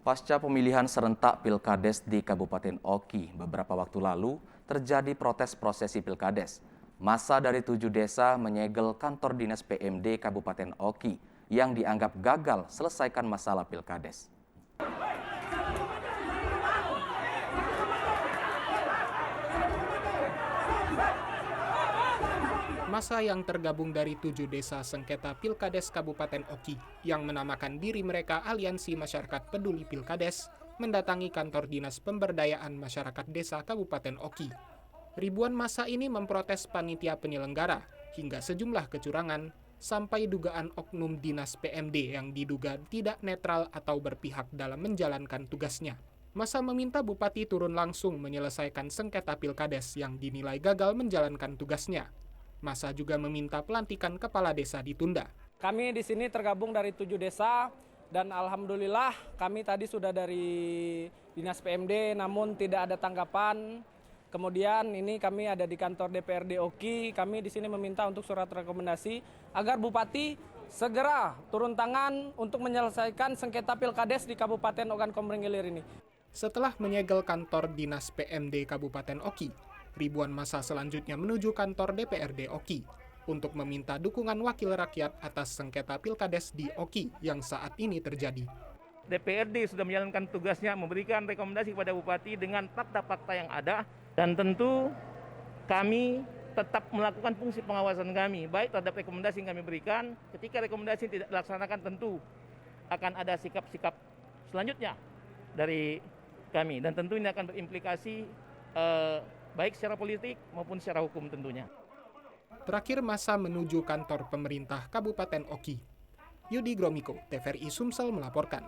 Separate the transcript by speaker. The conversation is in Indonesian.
Speaker 1: Pasca pemilihan serentak Pilkades di Kabupaten Oki beberapa waktu lalu, terjadi protes prosesi Pilkades. Massa dari 7 desa menyegel kantor dinas PMD Kabupaten Oki yang dianggap gagal selesaikan masalah Pilkades.
Speaker 2: Massa yang tergabung dari 7 desa sengketa Pilkades Kabupaten Oki yang menamakan diri mereka Aliansi Masyarakat Peduli Pilkades mendatangi kantor Dinas Pemberdayaan Masyarakat Desa Kabupaten Oki. Ribuan massa ini memprotes panitia penyelenggara hingga sejumlah kecurangan sampai dugaan oknum Dinas PMD yang diduga tidak netral atau berpihak dalam menjalankan tugasnya. Massa meminta Bupati turun langsung menyelesaikan sengketa Pilkades yang dinilai gagal menjalankan tugasnya. Massa juga meminta pelantikan kepala desa ditunda.
Speaker 3: Kami di sini tergabung dari 7 desa dan alhamdulillah kami tadi sudah dari Dinas PMD namun tidak ada tanggapan. Kemudian ini kami ada di kantor DPRD Oki, kami di sini meminta untuk surat rekomendasi agar Bupati segera turun tangan untuk menyelesaikan sengketa Pilkades di Kabupaten Ogan Komering Ilir ini.
Speaker 2: Setelah menyegel kantor Dinas PMD Kabupaten Oki, ribuan massa selanjutnya menuju kantor DPRD Oki untuk meminta dukungan wakil rakyat atas sengketa Pilkades di Oki yang saat ini terjadi.
Speaker 4: DPRD sudah menjalankan tugasnya memberikan rekomendasi kepada Bupati dengan fakta-fakta yang ada dan tentu kami tetap melakukan fungsi pengawasan kami baik terhadap rekomendasi yang kami berikan. Ketika rekomendasi tidak dilaksanakan tentu akan ada sikap-sikap selanjutnya dari kami dan tentu ini akan berimplikasi baik secara politik maupun secara hukum tentunya.
Speaker 2: Terakhir massa menuju kantor pemerintah Kabupaten Oki. Yudi Gromiko, TVRI Sumsel melaporkan.